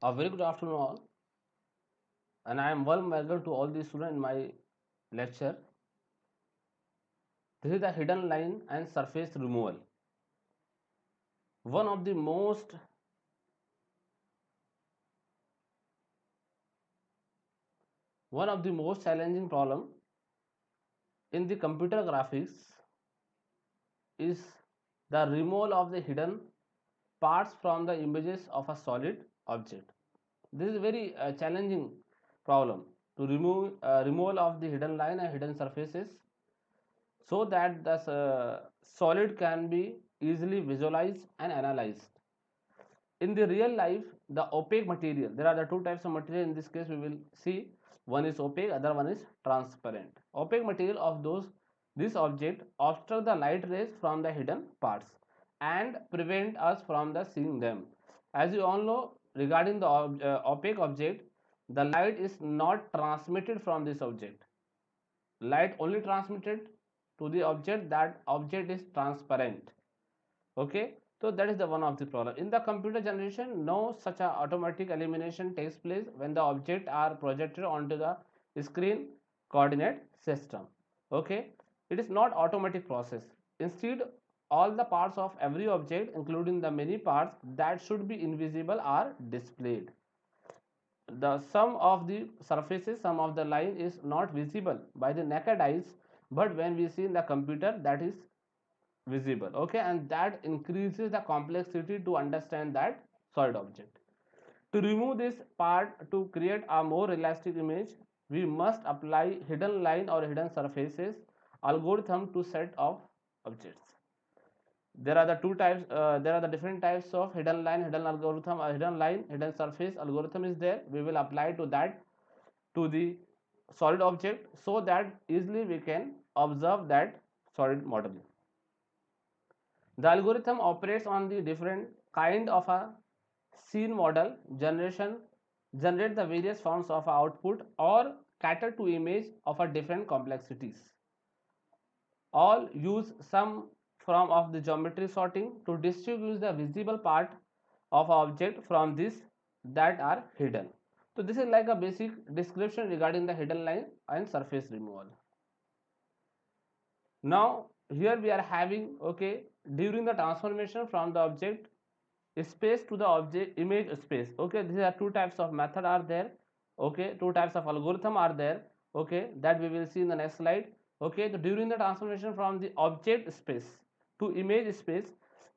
A very good afternoon all, and I am warm welcome to all the students in my lecture. This is the hidden line and surface removal. One of the most one of the most challenging problem in the computer graphics is the removal of the hidden parts from the images of a solid object. This is a very challenging problem to remove removal of the hidden line and hidden surfaces so that the solid can be easily visualized and analyzed. In the real life, the opaque material, there are the two types of material. In this case we will see, one is opaque, other one is transparent. Opaque material of this object obstruct the light rays from the hidden parts and prevent us from the seeing them. As you all know, regarding the opaque object, the light is not transmitted from this object. Light only transmitted to the object, that object is transparent. Okay, so that is the one of the problem. In the computer generation, no such a automatic elimination takes place when the object are projected onto the screen coordinate system. Okay, it is not automatic process. Instead, all the parts of every object, including the many parts that should be invisible, are displayed. The sum of the surfaces, sum of the line is not visible by the naked eyes, but when we see in the computer, that is visible. Okay, and that increases the complexity to understand that solid object. To remove this part, to create a more realistic image, we must apply hidden line or hidden surfaces algorithm to set of objects. There are the two types, there are the different types of hidden line, hidden algorithm, hidden line, hidden surface algorithm is there. We will apply to that, to the solid object, so that easily we can observe that solid model. The algorithm operates on the different kind of a scene model generation, generate the various forms of output or cater to image of a different complexities. All use some form of the geometry sorting to distinguish the visible part of object from this that are hidden. So this is like a basic description regarding the hidden line and surface removal. Now here we are having, okay, during the transformation from the object space to the object image space. Okay, these are two types of method are there. Okay, two types of algorithm are there. Okay, that we will see in the next slide. Okay, so during the transformation from the object space to image space,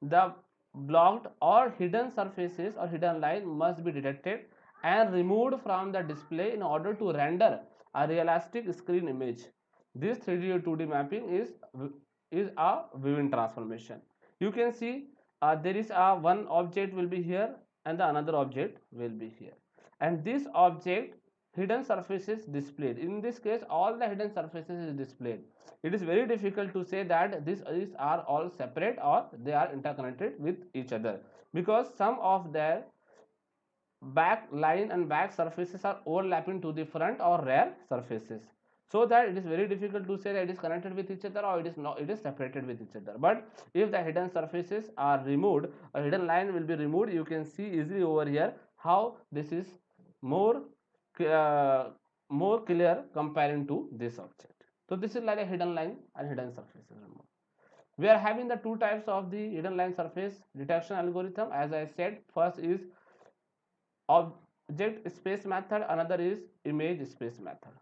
the blocked or hidden surfaces or hidden line must be detected and removed from the display in order to render a realistic screen image. This 3D or 2D mapping is a viewing transformation. You can see there is a one object will be here and the another object will be here, and this object hidden surfaces displayed. In this case, all the hidden surfaces is displayed. It is very difficult to say that these are all separate or they are interconnected with each other, because some of their back line and back surfaces are overlapping to the front or rear surfaces, so that it is very difficult to say that it is connected with each other or it is not, it is separated with each other. But if the hidden surfaces are removed, a hidden line will be removed, you can see easily over here how this is more uh, more clear comparing to this object. So this is like a hidden line and hidden surfaces removed. We are having the two types of the hidden line surface detection algorithm. As I said, first is object space method, another is image space method.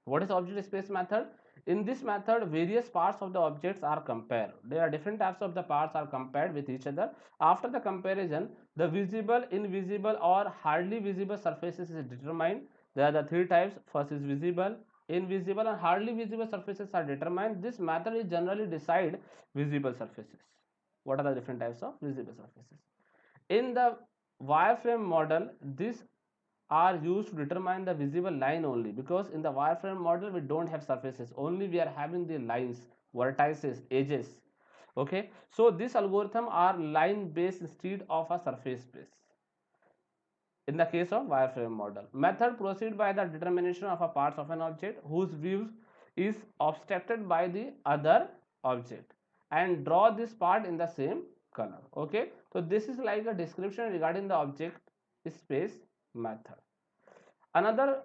What is object space method? In this method, various parts of the objects are compared. There are different types of the parts are compared with each other. After the comparison, the visible, invisible or hardly visible surfaces is determined. There are the three types. First is visible, invisible and hardly visible surfaces are determined. This method is generally decide visible surfaces. What are the different types of visible surfaces? In the wireframe model, these are used to determine the visible line only, because in the wireframe model we don't have surfaces, only we are having the lines, vertices, edges. Okay, so this algorithm are line based instead of a surface based. In the case of wireframe model, method proceed by the determination of a parts of an object whose views is obstructed by the other object and draw this part in the same color. Okay, so this is like a description regarding the object space method. Another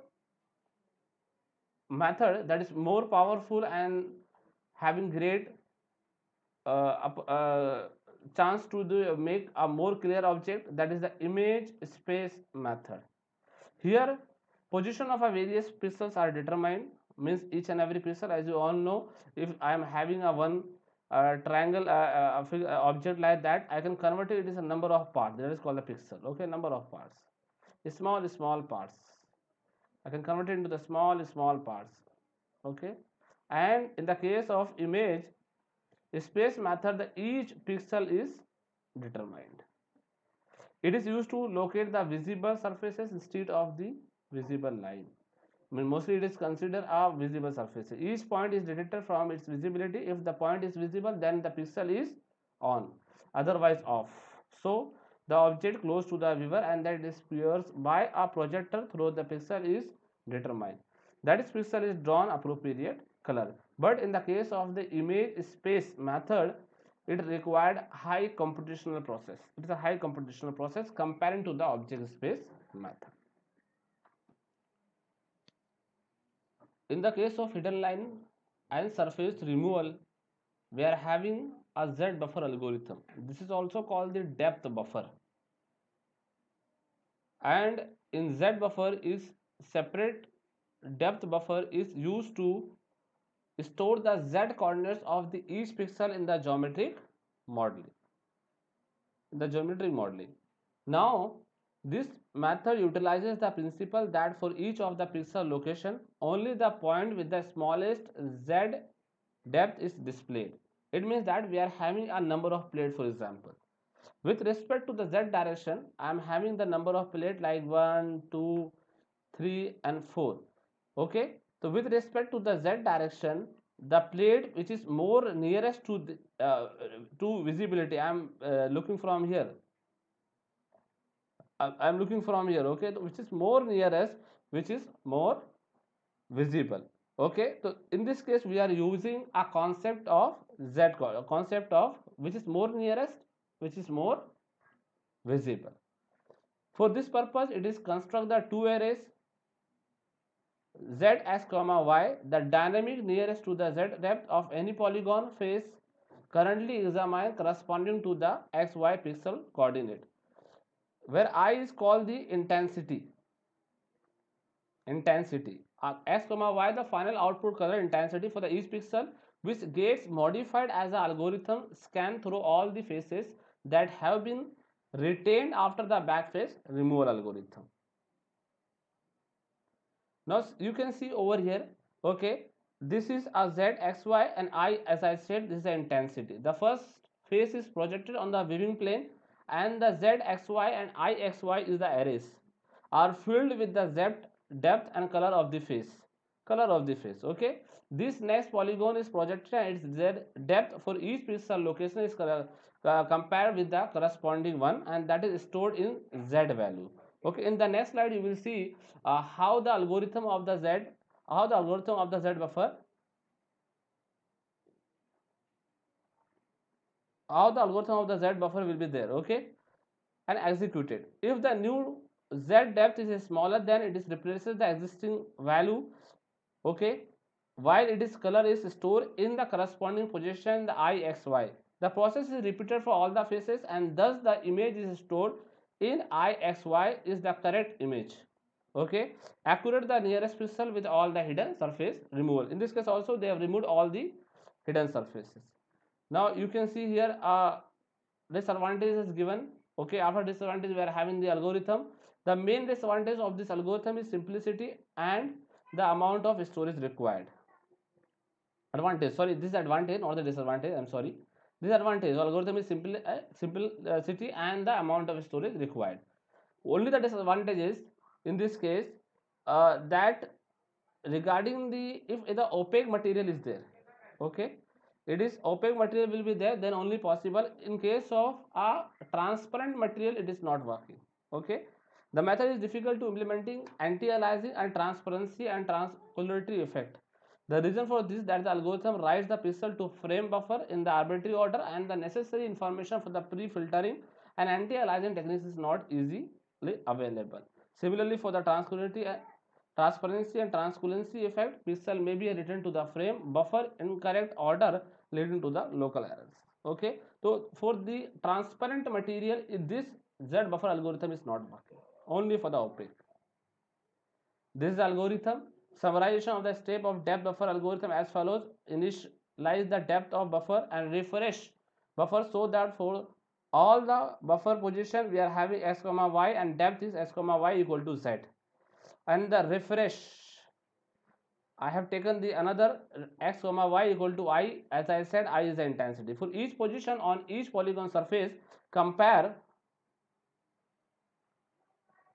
method that is more powerful and having great chance to make a more clear object, that is the image space method. Here position of a various pixels are determined, means each and every pixel, as you all know, if I am having a one triangle object like that, I can convert it is a number of parts, that is called the pixel. Okay, number of parts, small parts, I can convert it into the small parts. Okay, and in the case of image space method, the each pixel is determined. It is used to locate the visible surfaces instead of the visible line. I mean, mostly it is considered a visible surface. Each point is detected from its visibility. If the point is visible, then the pixel is on, otherwise off. So the object close to the viewer and that disappears by a projector through the pixel is determined. That is, pixel is drawn appropriate color. But in the case of the image space method, it required high computational process. It is a high computational process comparing to the object space method. In the case of hidden line and surface removal, we are having a Z buffer algorithm. This is also called the depth buffer. And in Z buffer is separate depth buffer is used to store the Z coordinates of the each pixel in the geometric modeling. Now, this method utilizes the principle that for each of the pixel location, only the point with the smallest Z depth is displayed. It means that we are having a number of plate, for example. With respect to the Z direction, I am having the number of plate like 1, 2, 3 and 4. Okay. So with respect to the Z direction, the plate which is more nearest to to visibility, I am looking from here. I am looking from here. Okay, which is more nearest, which is more visible. Okay, so in this case we are using a concept of Z, a concept of which is more nearest, which is more visible. For this purpose, it is construct the two arrays Z x comma y. The dynamic nearest to the Z depth of any polygon face currently examined corresponding to the xy pixel coordinate, where I is called the intensity. X comma y, the final output color intensity for the each pixel, which gets modified as the algorithm scan through all the faces that have been retained after the backface removal algorithm. Now you can see over here, okay, this is a Z, X, Y and I, as I said, this is the intensity. The first face is projected on the viewing plane and the Z, X, Y and I, X, Y is the arrays are filled with the Z depth and color of the face. Okay. This next polygon is projected and its Z depth for each pixel location is compared with the corresponding one and that is stored in Z value. Okay, in the next slide you will see how the algorithm of the Z buffer, will be there. Okay, and executed. If the new Z depth is smaller, then it is replaces the existing value. Okay, while its color is stored in the corresponding position, the IXY. The process is repeated for all the faces and thus the image is stored in IXY is the correct image. Okay, accurate the nearest pixel with all the hidden surface removal. In this case also they have removed all the hidden surfaces. Now you can see here disadvantage is given. Okay, after disadvantage we are having the algorithm. The main disadvantage of this algorithm is simplicity and the amount of storage required. Advantage, sorry, this is advantage, not the disadvantage. I'm sorry. Disadvantage, algorithm is simplicity and the amount of storage required. Only the disadvantage is in this case that regarding the if the opaque material is there. Okay, it is opaque material will be there, then only possible. In case of a transparent material, it is not working. Okay, the method is difficult to implementing anti-aliasing and transparency and transpolarity effect. The reason for this is that the algorithm writes the pixel to frame buffer in the arbitrary order and the necessary information for the pre-filtering and anti-aliasing techniques is not easy available. Similarly, for the transparency and transparency effect, pixel may be written to the frame buffer in correct order, leading to the local errors. Okay, so for the transparent material, this Z buffer algorithm is not working, only for the opaque. This is the algorithm. Summarization of the step of depth buffer algorithm as follows: initialize the depth of buffer and refresh buffer so that for all the buffer position we are having x comma y and depth is x comma y equal to z. And the refresh, I have taken the another x comma y equal to I. As I said, I is the intensity. For each position on each polygon surface, compare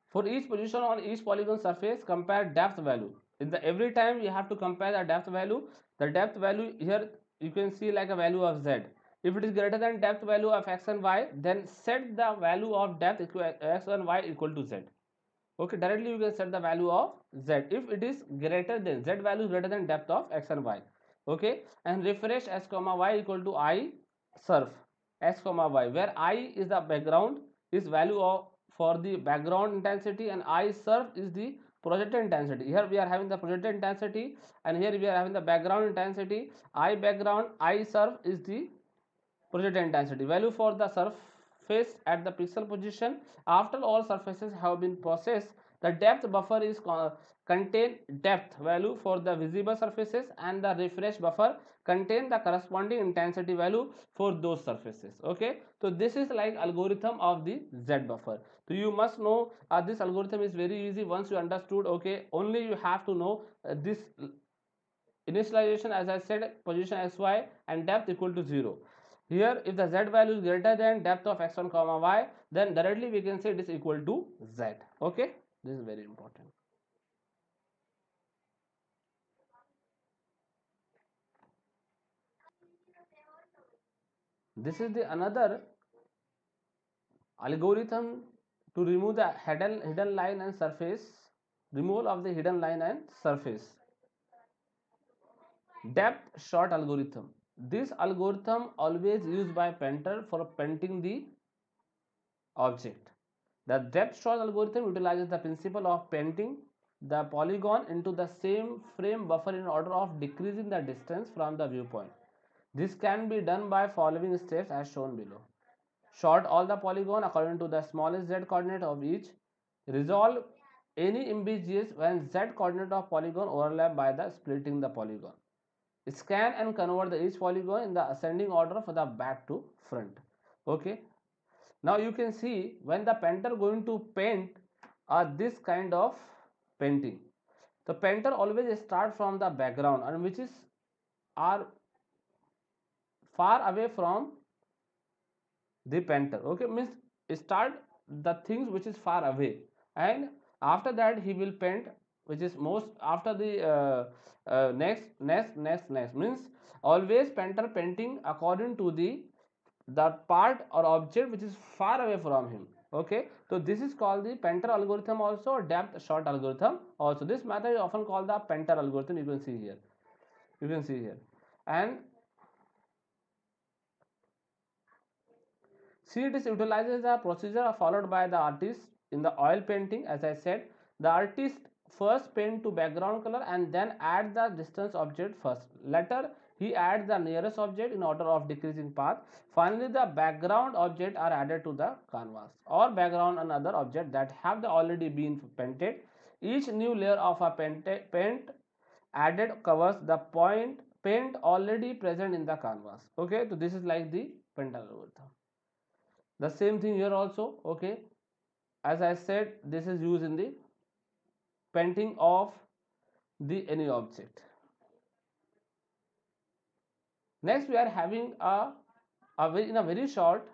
for each position on each polygon surface, compare depth value. In the every time you have to compare the depth value. The depth value here you can see like a value of z. If it is greater than depth value of x and y, then set the value of depth x and y equal to z. Okay, directly you can set the value of z if it is greater than z value greater than depth of x and y. Okay, and refresh x comma y equal to I surf x comma y, where I is the background, is value of for the background intensity, and I surf is the projected intensity. Here we are having the projected intensity, and here we are having the background intensity. I background, I surf is the projected intensity. Value for the surface at the pixel position. After all surfaces have been processed, the depth buffer is contain depth value for the visible surfaces, and the refresh buffer contain the corresponding intensity value for those surfaces. Okay, so this is like algorithm of the Z buffer. So you must know this algorithm is very easy once you understood. Okay, only you have to know this initialization, as I said, position xy and depth equal to 0. Here if the z value is greater than depth of x1 comma y, then directly we can say it is equal to z. Okay, this is very important. This is the another algorithm to remove the hidden line and surface, removal of the hidden line and surface. Depth shot algorithm. This algorithm always used by painter for painting the object. The depth shot algorithm utilizes the principle of painting the polygon into the same frame buffer in order of decreasing the distance from the viewpoint. This can be done by following steps as shown below. Sort all the polygon according to the smallest z coordinate of each. Resolve any images when z coordinate of polygon overlap by the splitting the polygon. Scan and convert each polygon in the ascending order for the back to front. Okay, now you can see when the painter going to paint this kind of painting, the painter always start from the background, and which is are far away from the painter. Okay, means start the things which is far away, and after that he will paint which is most after the next means always painter painting according to the part or object which is far away from him. Okay, so this is called the painter algorithm, also depth shot algorithm. Also this method is often called the painter algorithm. You can see here, you can see here. And see, it is utilizes a procedure followed by the artist in the oil painting. As I said, the artist first paint to background color and then add the distance object first. Later, he adds the nearest object in order of decreasing path. Finally, the background object are added to the canvas or background and other object that have already been painted. Each new layer of a paint added covers the paint already present in the canvas. Okay, so this is like the paint algorithm. The same thing here also. Okay, as I said, this is used in the painting of the any object. Next we are having in a very short,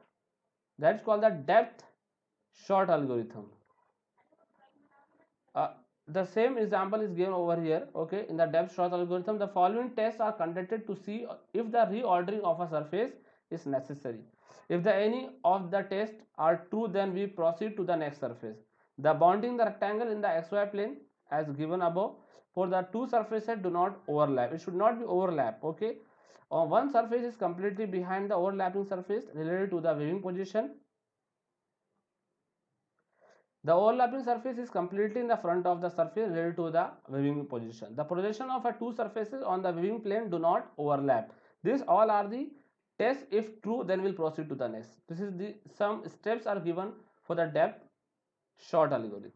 that's called the depth shot algorithm. The same example is given over here. Okay, in the depth shot algorithm, the following tests are conducted to see if the reordering of a surface is necessary. If any of the tests are true, then we proceed to the next surface. The bounding the rectangle in the xy plane as given above. For the two surfaces do not overlap, it should not be overlap. Okay, one surface is completely behind the overlapping surface related to the viewing position. The overlapping surface is completely in the front of the surface related to the weaving position. The projection of two surfaces on the weaving plane do not overlap. These all are the tests. If true, then we'll proceed to the next. This is the some steps are given for the depth short algorithm.